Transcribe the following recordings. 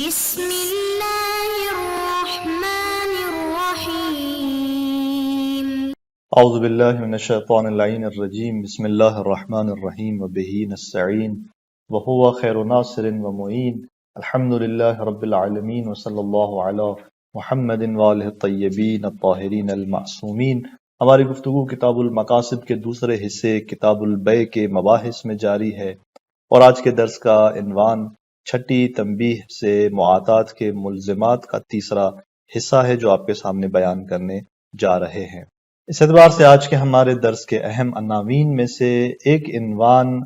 بسم اللہ الرحمن الرحیم اعوذ باللہ من الشیطان اللعین الرجیم بسم اللہ الرحمن الرحیم وبہ نستعین وہو خیر ناصر ومعین الحمدللہ رب العالمین وصلی اللہ علی محمد وآلہ الطیبین الطاہرین المعصومین۔ ہماری گفتگو کتاب المقاصد کے دوسرے حصے کتاب البیع کے مباحث میں جاری ہے، اور آج کے درس کا عنوان چھٹی تنبیہ سے معاطات کے ملزمات کا تیسرا حصہ ہے، جو آپ کے سامنے بیان کرنے جا رہے ہیں۔ اس اعتبار سے آج کے ہمارے درس کے اہم عناوین میں سے ایک عنوان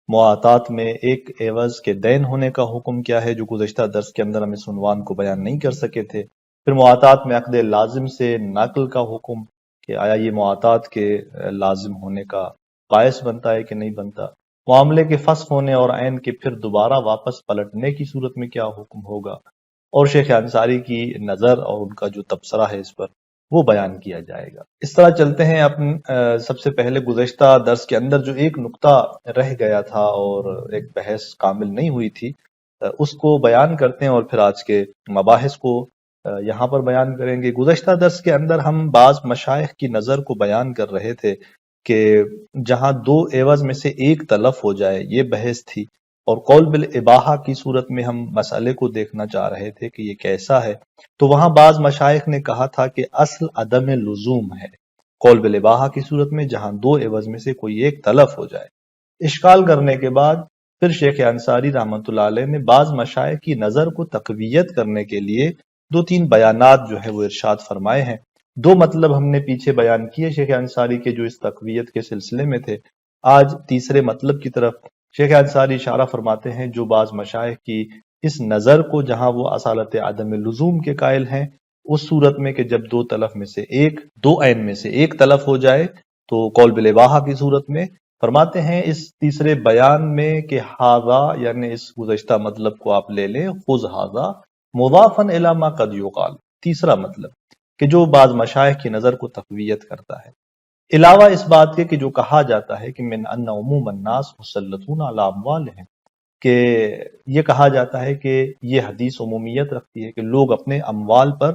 معاطات میں ایک عوض کے دین ہونے کا حکم کیا ہے، جو گزشتہ درس کے اندر ہم اس عنوان کو بیان نہیں کر سکے تھے۔ پھر معاطات میں عقد لازم سے نقل کا حکم کہ آیا یہ معاطات کے لازم ہونے کا باعث بنتا ہے کہ نہیں بنتا، معاملے کے فسخ ہونے اور عین کے پھر دوبارہ واپس پلٹنے کی صورت میں کیا حکم ہوگا، اور شیخ انصاری کی نظر اور ان کا جو تبصرہ ہے اس پر وہ بیان کیا جائے گا۔ اس طرح چلتے ہیں سب سے پہلے گزشتہ درس کے اندر جو ایک نقطہ رہ گیا تھا اور ایک بحث کامل نہیں ہوئی تھی، اس کو بیان کرتے ہیں اور پھر آج کے مباحث کو یہاں پر بیان کریں گے۔ گزشتہ درس کے اندر ہم بعض مشائخ کی نظر کو بیان کر رہے تھے کہ جہاں دو عوض میں سے ایک تلف ہو جائے، یہ بحث تھی، اور قول بالاباحہ کی صورت میں ہم مسئلے کو دیکھنا چاہ رہے تھے کہ یہ کیسا ہے۔ تو وہاں بعض مشائخ نے کہا تھا کہ اصل عدم لزوم ہے قول بالاباحہ کی صورت میں، جہاں دو عوض میں سے کوئی ایک تلف ہو جائے۔ اشکال کرنے کے بعد پھر شیخ انصاری رحمۃ اللہ علیہ نے بعض مشائخ کی نظر کو تقویت کرنے کے لیے دو تین بیانات جو ہے وہ ارشاد فرمائے ہیں۔ دو مطلب ہم نے پیچھے بیان کیے شیخ انصاری کے جو اس تقویت کے سلسلے میں تھے۔ آج تیسرے مطلب کی طرف شیخ انصاری اشارہ فرماتے ہیں، جو بعض مشائخ کی اس نظر کو جہاں وہ اصالت عدم لزوم کے قائل ہیں، اس صورت میں کہ جب دو عین میں سے ایک تلف ہو جائے تو قول بالاباحہ کی صورت میں فرماتے ہیں اس تیسرے بیان میں کہ ھذا، یعنی اس گزشتہ مطلب کو آپ لے لیں، خذ ھذا مضافا الی ما قد یقال، تیسرا مطلب کہ جو بعض مشائخ کی نظر کو تقویت کرتا ہے، علاوہ اس بات کے کہ جو کہا جاتا ہے کہ من ان عموم الناس مسلطون علی اموالہم، کہ یہ کہا جاتا ہے کہ یہ حدیث عمومیت رکھتی ہے کہ لوگ اپنے اموال پر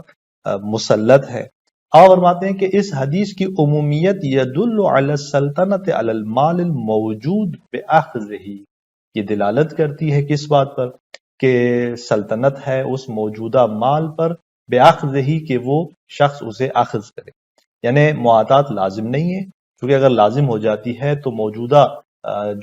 مسلط ہے، اور فرماتے ہیں کہ اس حدیث کی عمومیت یدل علی السلطنۃ علی المال الموجود باخذہ، یہ دلالت کرتی ہے کس بات پر کہ سلطنت ہے اس موجودہ مال پر باخذہ، کہ وہ شخص اسے اخذ کرے، یعنی معاطات لازم نہیں ہے، کیونکہ اگر لازم ہو جاتی ہے تو موجودہ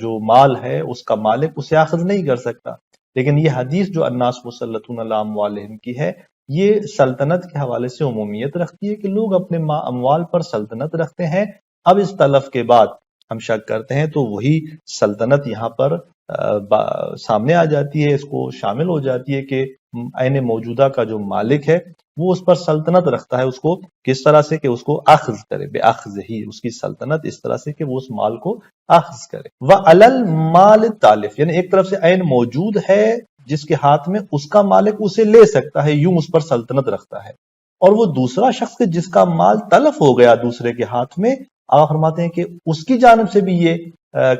جو مال ہے اس کا مالک اسے اخذ نہیں کر سکتا، لیکن یہ حدیث جو الناس مسلطون علی اموالہم کی ہے، یہ سلطنت کے حوالے سے عمومیت رکھتی ہے کہ لوگ اپنے اموال پر سلطنت رکھتے ہیں۔ اب اس تلف کے بعد ہم شک کرتے ہیں تو وہی سلطنت یہاں پر سامنے آ جاتی ہے، اس کو شامل ہو جاتی ہے کہ عین موجودہ کا جو مالک ہے وہ اس پر سلطنت رکھتا ہے، اس کو کس طرح سے کہ اس کو اخذ کرے، بے اخذ ہی، اس کی سلطنت اس طرح سے کہ وہ اس مال کو اخذ کرے۔ وعلی المال التالف، یعنی ایک طرف سے عین موجود ہے جس کے ہاتھ میں اس کا مالک اسے لے سکتا ہے، یوں اس پر سلطنت رکھتا ہے، اور وہ دوسرا شخص جس کا مال تلف ہو گیا دوسرے کے ہاتھ میں، آپ فرماتے ہیں کہ اس کی جانب سے بھی یہ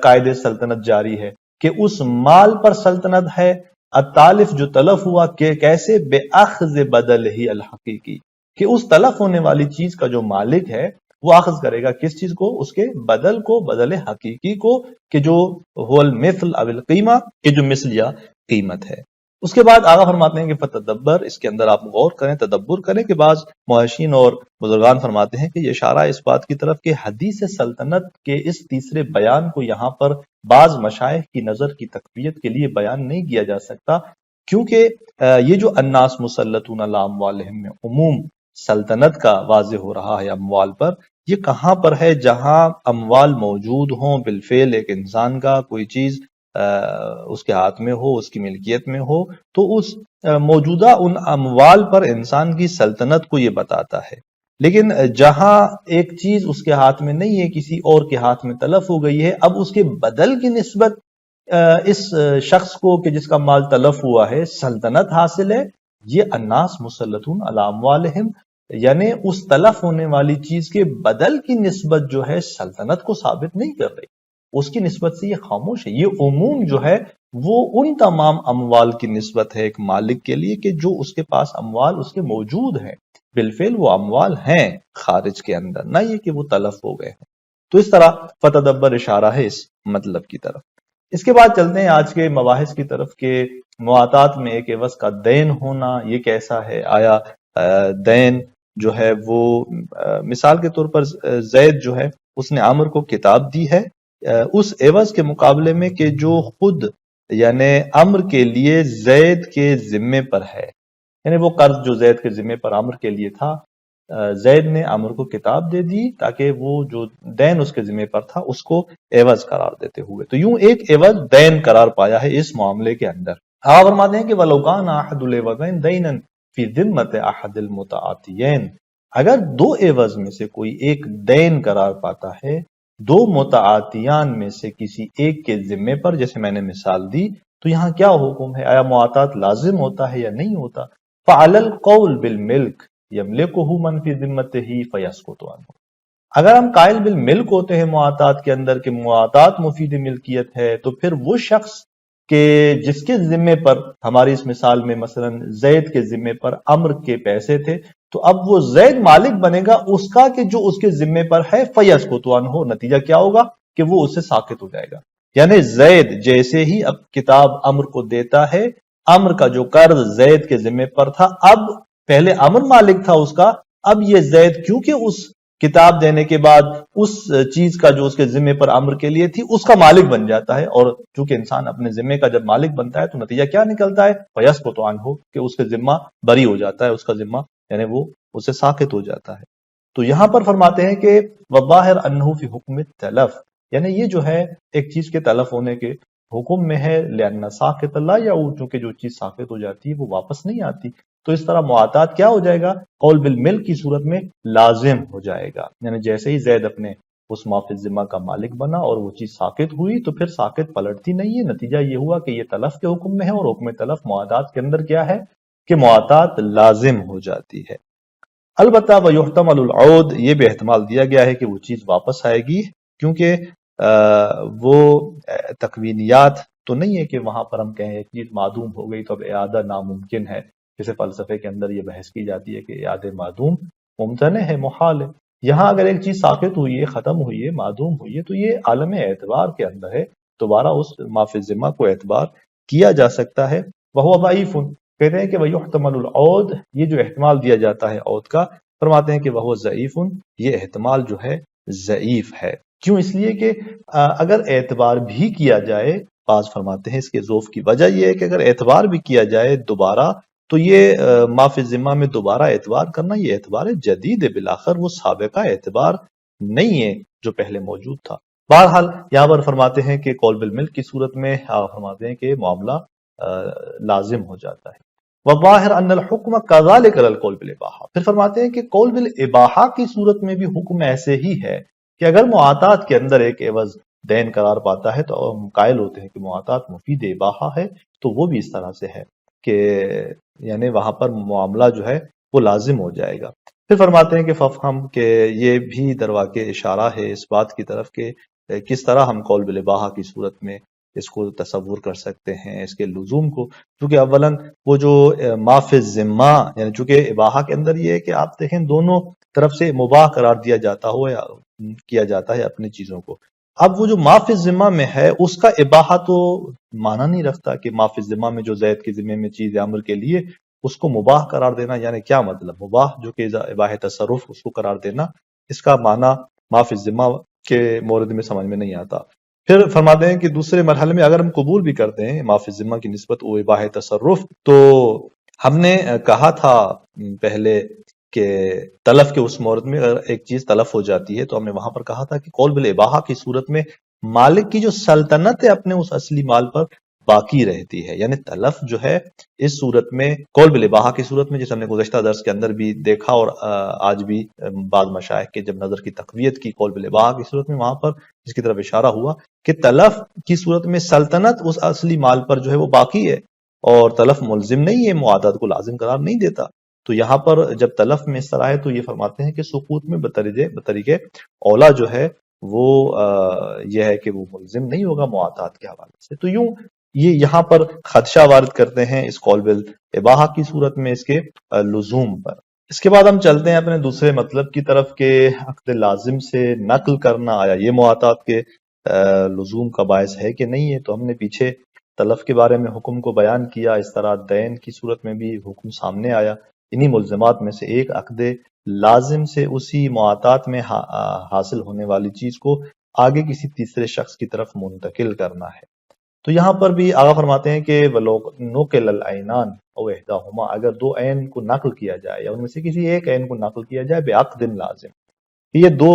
قاعدہ سلطنت جاری ہے کہ اس مال پر سلطنت ہے، التالف جو تلف ہوا، کہ کیسے بے اخذ بدل ہی الحقیقی، کہ اس تلف ہونے والی چیز کا جو مالک ہے وہ اخذ کرے گا کس چیز کو، اس کے بدل کو، بدل حقیقی کو، کہ جو هو المثل او القیمہ، کہ جو مثل یا قیمت ہے۔ اس کے بعد آگا فرماتے ہیں کہ فتدبر، اس کے اندر آپ غور کریں، تدبر کریں کہ بعض محشین اور بزرگان فرماتے ہیں کہ یہ اشارہ اس بات کی طرف کہ حدیث سلطنت کے اس تیسرے بیان کو یہاں پر بعض مشائخ کی نظر کی تقویت کے لیے بیان نہیں کیا جا سکتا، کیونکہ یہ جو الناس مسلطون علی اموالہم میں عموم سلطنت کا واضح ہو رہا ہے اموال پر، یہ کہاں پر ہے؟ جہاں اموال موجود ہوں بالفعل، ایک انسان کا کوئی چیز اس کے ہاتھ میں ہو، اس کی ملکیت میں ہو، تو اس موجودہ ان اموال پر انسان کی سلطنت کو یہ بتاتا ہے۔ لیکن جہاں ایک چیز اس کے ہاتھ میں نہیں ہے، کسی اور کے ہاتھ میں تلف ہو گئی ہے، اب اس کے بدل کی نسبت اس شخص کو کہ جس کا مال تلف ہوا ہے سلطنت حاصل ہے، یہ الناس مسلطون علی اموالہم، یعنی اس تلف ہونے والی چیز کے بدل کی نسبت جو ہے سلطنت کو ثابت نہیں کر رہی، اس کی نسبت سے یہ خاموش ہے۔ یہ عموم جو ہے وہ ان تمام اموال کی نسبت ہے ایک مالک کے لیے کہ جو اس کے پاس اموال اس کے موجود ہیں، بالفعل وہ اموال ہیں خارج کے اندر، نہ یہ کہ وہ تلف ہو گئے ہیں۔ تو اس طرح فتدبر اشارہ ہے اس مطلب کی طرف۔ اس کے بعد چلتے ہیں آج کے مباحث کی طرف کہ معاطات میں ایک عوض کا دین ہونا یہ کیسا ہے؟ آیا دین جو ہے وہ مثال کے طور پر زید جو ہے اس نے عمر کو کتاب دی ہے اس عوض کے مقابلے میں کہ جو خود یعنی عمر کے لیے زید کے ذمے پر ہے، یعنی وہ قرض جو زید کے ذمے پر عمر کے لیے تھا، زید نے عمر کو کتاب دے دی تاکہ وہ جو دین اس کے ذمے پر تھا اس کو عوض قرار دیتے ہوئے، تو یوں ایک عوض دین قرار پایا ہے اس معاملے کے اندر۔ آپ فرماتے ہیں کہ وَلَوْ كَانَ أَحَدُ الْعِوَضَيْنِ دَيْنًا فِي ذِمَّةِ أَحَدِ الْمُتَعَاطِيَيْنِ، اگر دو عوض میں سے کوئی ایک دین قرار پاتا ہے دو متعاطیان میں سے کسی ایک کے ذمے پر، جیسے میں نے مثال دی، تو یہاں کیا حکم ہے؟ آیا معاطات لازم ہوتا ہے یا نہیں ہوتا؟ فَعَلَى الْقَوْلِ بِالْمِلْكِ يَمْلِكُهُ مَنْ فِي ذِمَّتِهِ فَيَسْقُطُ عَنْهُ، اگر ہم قائل بالملک ہوتے ہیں معاطات کے اندر کہ معاطات مفید ملکیت ہے، تو پھر وہ شخص کہ جس کے ذمے پر ہماری اس مثال میں مثلا زید کے ذمے پر عمر کے پیسے تھے، تو اب وہ زید مالک بنے گا اس کا کہ جو اس کے ذمے پر ہے، فَيَسْقُطُ عَنْهُ، نتیجہ کیا ہوگا کہ وہ اس سے ساقط ہو جائے گا۔ یعنی زید جیسے ہی اب کتاب عمر کو دیتا ہے، عمر کا جو قرض زید کے ذمے پر تھا، اب پہلے عمر مالک تھا اس کا، اب یہ زید کیونکہ اس کتاب دینے کے بعد اس چیز کا جو اس کے ذمے پر عمر کے لیے تھی اس کا مالک بن جاتا ہے، اور چونکہ انسان اپنے ذمے کا جب مالک بنتا ہے تو نتیجہ کیا نکلتا ہے؟ فَيَسْقُطُ عَنْهُ، کہ اس کے ذمہ بری ہو جاتا ہے، اس کا ذمہ یعنی وہ اسے ساقط ہو جاتا ہے۔ تو یہاں پر فرماتے ہیں کہ وَالظَّاهِرُ أَنَّهُ فِي حُكْمِ التَّلَفِ، یعنی یہ جو ہے ایک چیز کے تلف ہونے کے حکم میں ہے، لِأَنَّ سَاقِطَ لَا يَعُودُ، چونکہ جو چیز ساقط ہو جاتی ہے وہ واپس نہیں آتی، تو اس طرح معاطات کیا ہو جائے گا؟ قول بالملک کی صورت میں لازم ہو جائے گا، یعنی جیسے ہی زید اپنے اس معاف ذمہ کا مالک بنا اور وہ چیز ساقط ہوئی تو پھر ساقط پلٹتی نہیں ہے، نتیجہ یہ ہوا کہ یہ تلف کے حکم میں ہے، اور حکم تلف معاطات کے اندر کیا ہے کہ معاطات لازم ہو جاتی ہے۔ البتہ وَيُحْتَمَلُ الْعَوْدُ، یہ بھی احتمال دیا گیا ہے کہ وہ چیز واپس آئے گی، کیونکہ وہ تکوینیات تو نہیں ہے کہ وہاں پر ہم کہیں ایک چیز معدوم ہو گئی تو اب اعادہ ناممکن ہے، جیسے فلسفے کے اندر یہ بحث کی جاتی ہے کہ اعادہ معدوم ممتنع ہے، محال ہے۔ یہاں اگر ایک چیز ساقط ہوئی ہے، ختم ہوئی ہے، معدوم ہوئی ہے، تو یہ عالم اعتبار کے اندر ہے، دوبارہ اس معاف ذمہ کو اعتبار کیا جا سکتا ہے۔ وَهُوَ ضَعِيفٌ، کہتے ہیں کہ وَيُحْتَمَلُ الْعَوْدُ، یہ جو احتمال دیا جاتا ہے عود کا، فرماتے ہیں کہ وَهُوَ ضَعِيفٌ، یہ احتمال جو ہے ضعیف ہے۔ کیوں؟ اس لیے کہ اگر اعتبار بھی کیا جائے، بعض فرماتے ہیں اس کے ضعف کی وجہ یہ ہے کہ اگر اعتبار بھی کیا جائے دوبارہ، تو یہ معاف ذمہ میں دوبارہ اعتبار کرنا یہ اعتبار جدید ہے، بالآخر وہ سابقہ اعتبار نہیں ہے جو پہلے موجود تھا۔ بہرحال یہاں پر فرماتے ہیں کہ قول بالملک کی صورت میں فرماتے ہیں کہ معاملہ لازم ہو جاتا ہے۔ وَالظَّاهِرُ أَنَّ الْحُكْمَ كَذَلِكَ لَلْقَوْلِ بِالْإِبَاحَةِ، پھر فرماتے ہیں کہ قول بالإباحہ کی صورت میں بھی حکم ایسے ہی ہے کہ اگر معاطات کے اندر ایک عوض دین قرار پاتا ہے تو ہم قائل ہوتے ہیں کہ معاطات مفید اباحہ ہے، تو وہ بھی اس طرح سے ہے کہ یعنی وہاں پر معاملہ جو ہے وہ لازم ہو جائے گا۔ پھر فرماتے ہیں کہ ففہم، کہ یہ بھی درواقع اشارہ ہے اس بات کی طرف کہ کس طرح ہم قول بالاباحہ کی صورت میں اس کو تصور کر سکتے ہیں، اس کے لزوم کو، کیونکہ اولاً وہ جو معاف ذمہ، یعنی چونکہ اباحہ کے اندر یہ ہے کہ آپ دیکھیں دونوں طرف سے مباح قرار دیا جاتا ہو یا کیا جاتا ہے اپنی چیزوں کو، اب وہ جو معاف ذمہ میں ہے اس کا اباحہ تو معنی نہیں رکھتا کہ معاف ذمہ میں جو زید کے ذمے میں چیز امر کے لیے اس کو مباح قرار دینا، یعنی کیا مطلب؟ مباح جو کہ اباحہ تصرف اس کو قرار دینا، اس کا معنی معاف ذمہ کے مورد میں سمجھ میں نہیں آتا۔ پھر فرماتے ہیں کہ دوسرے مرحلے میں اگر ہم قبول بھی کرتے ہیں معاف ذمہ کی نسبت وہ اباحہ تصرف، تو ہم نے کہا تھا پہلے کہ تلف کے اس مورد میں اگر ایک چیز تلف ہو جاتی ہے تو ہم نے وہاں پر کہا تھا کہ قول بالاباحہ کی صورت میں مالک کی جو سلطنت ہے اپنے اس اصلی مال پر باقی رہتی ہے، یعنی تلف جو ہے اس صورت میں قول بالاباحہ کی صورت میں، جیسے ہم نے گزشتہ درس کے اندر بھی دیکھا اور آج بھی بعض مشائخ کے جب نظر کی تقویت کی قول بالاباحہ کی صورت میں، وہاں پر جس کی طرف اشارہ ہوا کہ تلف کی صورت میں سلطنت اس اصلی مال پر جو ہے وہ باقی ہے اور تلف ملزم نہیں ہے، معادات کو لازم قرار نہیں دیتا۔ تو یہاں پر جب تلف میں اس طرح ہے تو یہ فرماتے ہیں کہ سقوط میں بطریق اولا جو ہے وہ یہ ہے کہ وہ ملزم نہیں ہوگا معادات کے حوالے سے۔ تو یوں یہ یہاں پر خدشہ وارد کرتے ہیں اس قول بالاباحہ کی صورت میں اس کے لزوم پر۔ اس کے بعد ہم چلتے ہیں اپنے دوسرے مطلب کی طرف کہ عقد لازم سے نقل کرنا آیا یہ معاطات کے لزوم کا باعث ہے کہ نہیں ہے۔ تو ہم نے پیچھے تلف کے بارے میں حکم کو بیان کیا، اس طرح دین کی صورت میں بھی حکم سامنے آیا۔ انہی ملزمات میں سے ایک عقد لازم سے اسی معاطات میں حاصل ہونے والی چیز کو آگے کسی تیسرے شخص کی طرف منتقل کرنا ہے۔ تو یہاں پر بھی آغا فرماتے ہیں کہ وَلَوْ نُقِلَ الْعَيْنَانِ أَوْ إِحْدَاهُمَا، اگر دو عین کو نقل کیا جائے یا ان میں سے کسی ایک عین کو نقل کیا جائے بعقد لازم، یہ دو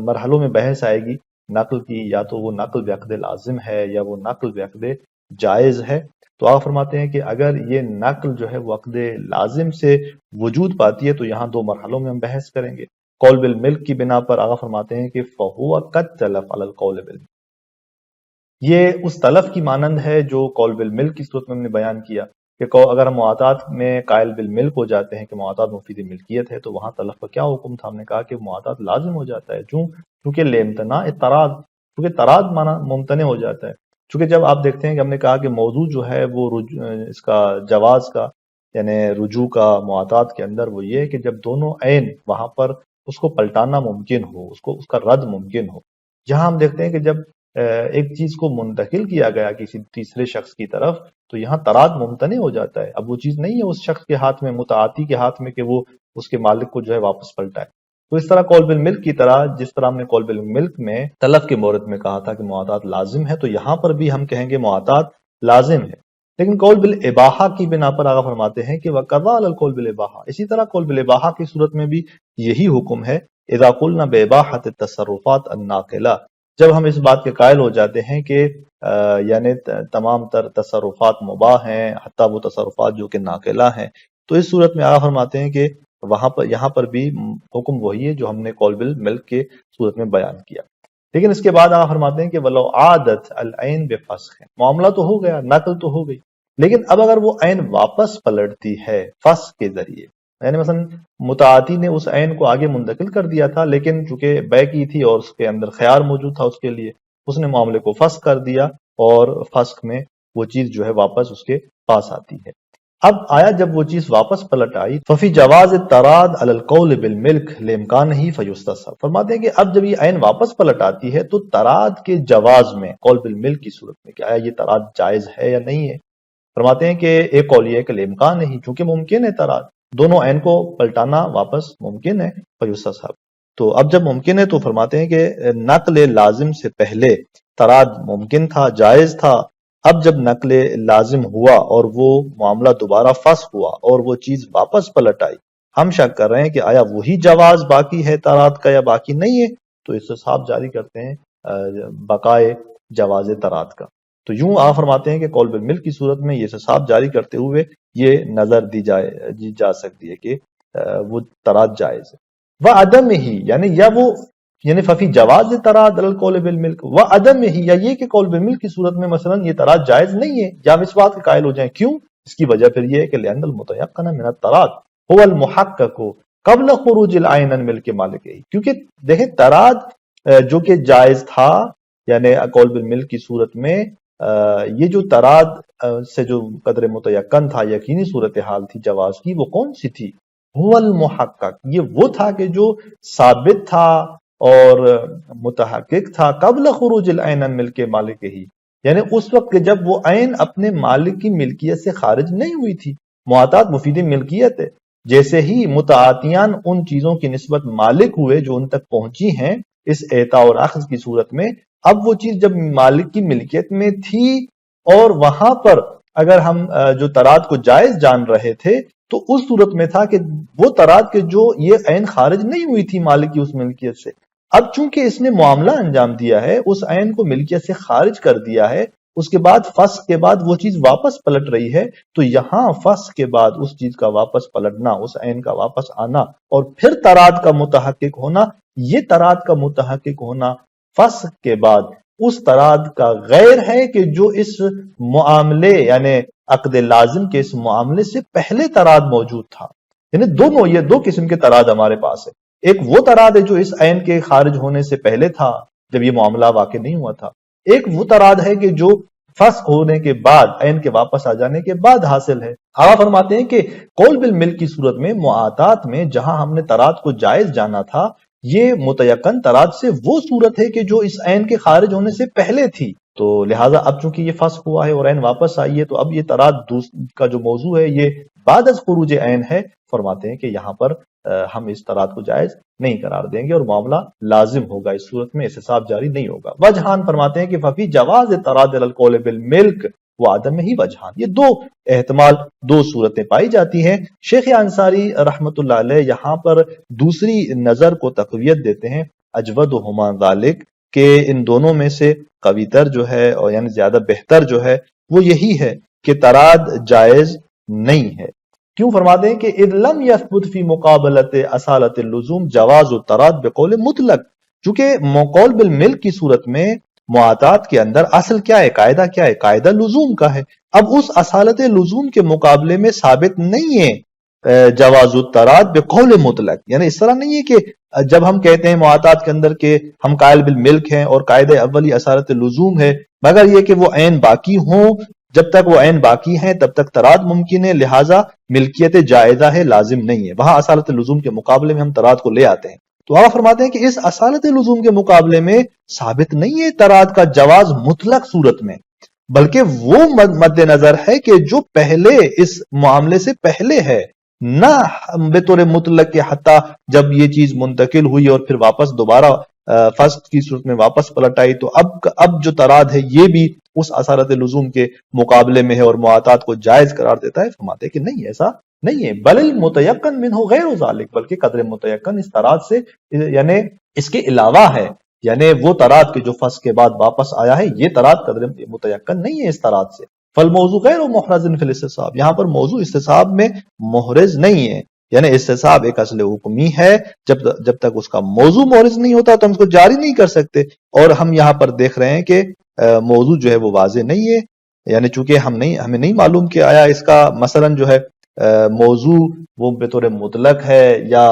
مرحلوں میں بحث آئے گی نقل کی، یا تو وہ نقل بعقد لازم ہے یا وہ نقل بعقد جائز ہے۔ تو آغا فرماتے ہیں کہ اگر یہ نقل جو ہے وہ عقد لازم سے وجود پاتی ہے تو یہاں دو مرحلوں میں ہم بحث کریں گے۔ قول بالملک کی بنا پر آغا فرماتے ہیں کہ فَهُوَ قَدْ تَلَفَ عَلَى الْقَوْلِ بِالْمِلْكِ، یہ اس تلف کی مانند ہے جو قول بالملک کی صورت میں ہم نے بیان کیا کہ اگر ہم معاطات میں قائل بالملک ہو جاتے ہیں کہ معاطات مفید ملکیت ہے تو وہاں تلف کا کیا حکم تھا؟ ہم نے کہا کہ معاطات لازم ہو جاتا ہے چونکہ لامتناع تراد، چونکہ تراد مانا ممتنع ہو جاتا ہے۔ چونکہ جب آپ دیکھتے ہیں کہ ہم نے کہا کہ موضوع جو ہے وہ اس کا جواز کا یعنی رجوع کا معاطات کے اندر وہ یہ ہے کہ جب دونوں عین وہاں پر اس کو پلٹانا ممکن ہو، اس کا رد ممکن ہو۔ جہاں ہم دیکھتے ہیں کہ جب ایک چیز کو منتقل کیا گیا کسی تیسرے شخص کی طرف تو یہاں تراد ممتنع ہو جاتا ہے، اب وہ چیز نہیں ہے اس شخص کے ہاتھ میں، متعاطی کے ہاتھ میں کہ وہ اس کے مالک کو جو ہے واپس پلٹائے۔ تو اس طرح قول بالملک کی طرح جس طرح ہم نے قول بالملک میں تلف کے مورد میں کہا تھا کہ معاطات لازم ہے، تو یہاں پر بھی ہم کہیں گے معاطات لازم ہے۔ لیکن قول بالاباحہ کی بنا پر آغا فرماتے ہیں کہ وَقَضَى عَلَى الْقَوْلِ بِالْإِبَاحَةِ، اسی طرح قول بالاباحہ کی صورت میں بھی یہی حکم ہے۔ اذا قلنا بإباحة التصرفات الناقلہ، جب ہم اس بات کے قائل ہو جاتے ہیں کہ یعنی تمام تر تصرفات مباح ہیں حتیٰ وہ تصرفات جو کہ ناقلہ ہیں، تو اس صورت میں آغا فرماتے ہیں کہ یہاں پر بھی حکم وہی ہے جو ہم نے قول بالملک کے صورت میں بیان کیا۔ لیکن اس کے بعد آغا فرماتے ہیں کہ وَلَوْ عَادَتْ الْعَيْنُ بِفَسْخٍ، معاملہ تو ہو گیا، نقل تو ہو گئی، لیکن اب اگر وہ عین واپس پلٹتی ہے فسخ کے ذریعے، یعنی مثلا متعاطی نے اس عین کو آگے منتقل کر دیا تھا لیکن چونکہ بے کی تھی اور اس کے اندر خیار موجود تھا اس کے لیے، اس نے معاملے کو فسخ کر دیا اور فسخ میں وہ چیز جو ہے واپس اس کے پاس آتی ہے۔ اب آیا جب وہ چیز واپس پلٹ آئی ففی جواز التراد علی القول بالملک لامکانہ فیستحسب، فرماتے ہیں کہ اب جب یہ عین واپس پلٹ آتی ہے تو تراد کے جواز میں قول بالملک کی صورت میں کہ آیا یہ تراد جائز ہے یا نہیں ہے، فرماتے ہیں کہ ایک قول یہ ہے کہ لامکان نہیں، چونکہ ممکن ہے تراد، دونوں عین کو پلٹانا واپس ممکن ہے فیستحسب۔ تو اب جب ممکن ہے تو فرماتے ہیں کہ نقل لازم سے پہلے تراد ممکن تھا، جائز تھا، اب جب نقل لازم ہوا اور وہ معاملہ دوبارہ فسخ ہوا اور وہ چیز واپس پلٹ آئی، ہم شک کر رہے ہیں کہ آیا وہی جواز باقی ہے تراد کا یا باقی نہیں ہے، تو استصحاب جاری کرتے ہیں بقائے جواز تراد کا۔ تو یوں آپ فرماتے ہیں کہ قول بالملک کی صورت میں یہ استصحاب جاری کرتے ہوئے یہ نظر دی جا سکتی ہے کہ وہ تراد جائز ہے۔ وعدم ہی یعنی ففی جواز تراد القول بالملک وعدم ہی، یا یہ کہ قول بالملک کی صورت میں مثلا یہ تراد جائز نہیں ہے، یا ہم اس بات کے قائل ہو جائیں کیوں؟ اس کی وجہ پھر یہ ہے کہ لأن المتيقن من التراد هو المحقق قبل خروج العین عن ملک مالکہ، کیونکہ دیکھیں تراد جو کہ جائز تھا یعنی قول بالملک کی صورت میں یہ جو تراد سے جو قدر متیقن تھا، یقینی صورتحال تھی جواز کی، وہ کون سی تھی؟ هو المحقق، یہ وہ تھا کہ جو ثابت تھا اور متحقق تھا قبل خروج العین عن ملک مالک ہی، یعنی اس وقت کہ جب وہ عین اپنے مالک کی ملکیت سے خارج نہیں ہوئی تھی۔ معاطات مفید ملکیت ہے، جیسے ہی متعاطیان ان چیزوں کی نسبت مالک ہوئے جو ان تک پہنچی ہیں اس اعطاء اور اخذ کی صورت میں، اب وہ چیز جب مالک کی ملکیت میں تھی اور وہاں پر اگر ہم جو تراد کو جائز جان رہے تھے تو اس صورت میں تھا کہ وہ تراد کے جو یہ عین خارج نہیں ہوئی تھی مالک کی اس ملکیت سے، اب چونکہ اس نے معاملہ انجام دیا ہے، اس عین کو ملکیت سے خارج کر دیا ہے، اس کے بعد فسخ کے بعد وہ چیز واپس پلٹ رہی ہے، تو یہاں فسخ کے بعد اس چیز کا واپس پلٹنا، اس عین کا واپس آنا اور پھر تراد کا متحقق ہونا، یہ تراد کا متحقق ہونا فسخ کے بعد اس تراد کا غیر ہے کہ جو اس معاملے یعنی عقد لازم کے اس معاملے سے پہلے تراد موجود تھا۔ یعنی یہ دو قسم کے تراد ہمارے پاس ہے، ایک وہ تراد ہے جو اس عین کے خارج ہونے سے پہلے تھا جب یہ معاملہ واقع نہیں ہوا تھا، ایک وہ تراد ہے کہ جو فسخ ہونے کے بعد، عین کے واپس آ جانے کے بعد حاصل ہے۔ آقا فرماتے ہیں کہ قول بالملک کی صورت میں معاطات میں جہاں ہم نے طراد کو جائز جانا تھا، یہ متیقن طراد سے وہ صورت ہے کہ جو اس عین کے خارج ہونے سے پہلے تھی، تو لہٰذا اب چونکہ یہ فسخ ہوا ہے اور عین واپس آئی ہے، تو اب یہ طراد کا جو موضوع ہے یہ بعد از خروج عین ہے۔ فرماتے ہیں کہ یہاں پر ہم اس طراد کو جائز نہیں قرار دیں گے اور معاملہ لازم ہوگا، اس صورت میں احتساب جاری نہیں ہوگا۔ وجہان فرماتے ہیں کہ ففی جواز طراد علی القول بالملک و عدم ہی وجہان، یہ دو احتمال، دو صورتیں پائی جاتی ہیں۔ شیخ انصاری رحمت اللہ علیہ یہاں پر دوسری نظر کو تقویت دیتے ہیں، اجودہما ذالک، کہ ان دونوں میں سے قوی تر جو ہے، اور یعنی زیادہ بہتر جو ہے وہ یہی ہے کہ طراد جائز نہیں ہے۔ کیوں؟ فرماتے ہیں کہ اذ لم یثبت فی مقابلت اصالت اللزوم جواز الطراد بقول مطلق، چونکہ قول بالملک کی صورت میں معاطات کے اندر اصل کیا ہے، قاعدہ کیا ہے، قاعدہ لزوم کا ہے۔ اب اس اصالت لزوم کے مقابلے میں ثابت نہیں ہے جواز الطراد بقول مطلق، یعنی اس طرح نہیں ہے کہ جب ہم کہتے ہیں معاطات کے اندر کہ ہم قائل بالملک ہیں اور قاعدہ اولی اصالت لزوم ہے، مگر یہ کہ وہ عین باقی ہوں، جب تک وہ عین باقی ہیں تب تک طراد ممکن ہے، لہٰذا ملکیت جائزہ ہے، لازم نہیں ہے، وہاں اصالت لزوم کے مقابلے میں ہم طراد کو لے آتے ہیں۔ تو آپ فرماتے ہیں کہ اس اصالت لزوم کے مقابلے میں ثابت نہیں ہے طراد کا جواز مطلق صورت میں، بلکہ وہ مد نظر ہے کہ جو پہلے اس معاملے سے پہلے ہے، نہ بطور مطلق کے حتیٰ جب یہ چیز منتقل ہوئی اور پھر واپس دوبارہ فسخ کی صورت میں واپس پلٹ آئی، تو اب جو طراد ہے یہ بھی اس اصالت لزوم کے مقابلے میں ہے اور معاطات کو جائز قرار دیتا ہے۔ فرماتے ہیں کہ نہیں، ایسا نہیں ہے، بل المتیقن منہ غیر ذالک، بلکہ قدر متیقن اس طراد سے یعنی اس کے علاوہ ہے، یعنی وہ طراد کے جو فسخ کے بعد واپس آیا ہے یہ طراد قدر متیقن نہیں ہے اس طراد سے۔ فالموضوع غیر محرز فی الاستصحاب، یہاں پر موضوع استصحاب میں محرز نہیں ہے، یعنی استصحاب ایک اصل حکمی ہے، جب تک اس کا موضوع محرز نہیں ہوتا تو ہم اس کو جاری نہیں کر سکتے، اور ہم یہاں پر دیکھ رہے ہیں کہ موضوع جو ہے وہ واضح نہیں ہے، یعنی چونکہ ہمیں نہیں معلوم کہ آیا اس کا مثلا جو ہے موضوع وہ بطور مطلق ہے یا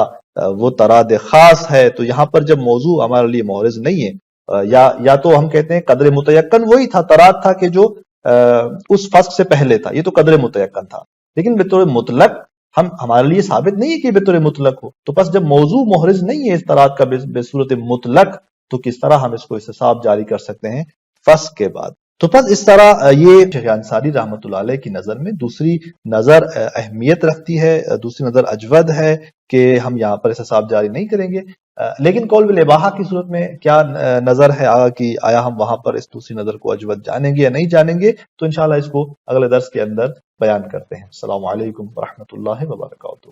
وہ طراد خاص ہے، تو یہاں پر جب موضوع ہمارے لیے محرز نہیں ہے، یا تو ہم کہتے ہیں قدر متیقن وہی تھا، طراد تھا کہ جو اس فسخ سے پہلے تھا، یہ تو قدر متیقن تھا، لیکن بطور مطلق ہمارے لیے ثابت نہیں ہے کہ بطور مطلق ہو، تو پس جب موضوع محرز نہیں ہے اس طراد کا بصورت مطلق، تو کس طرح ہم اس کو استصحاب جاری کر سکتے ہیں فسخ کے بعد؟ تو پس اس طرح یہ شیخ انصاری رحمۃ اللہ علیہ کی نظر میں دوسری نظر اہمیت رکھتی ہے، دوسری نظر اجود ہے کہ ہم یہاں پر استصحاب جاری نہیں کریں گے۔ لیکن قول بالاباحہ کی صورت میں کیا نظر ہے کہ آیا ہم وہاں پر اس دوسری نظر کو اجود جانیں گے یا نہیں جانیں گے، تو انشاءاللہ اس کو اگلے درس کے اندر بیان کرتے ہیں۔ السلام علیکم ورحمۃ اللہ وبرکاتہ۔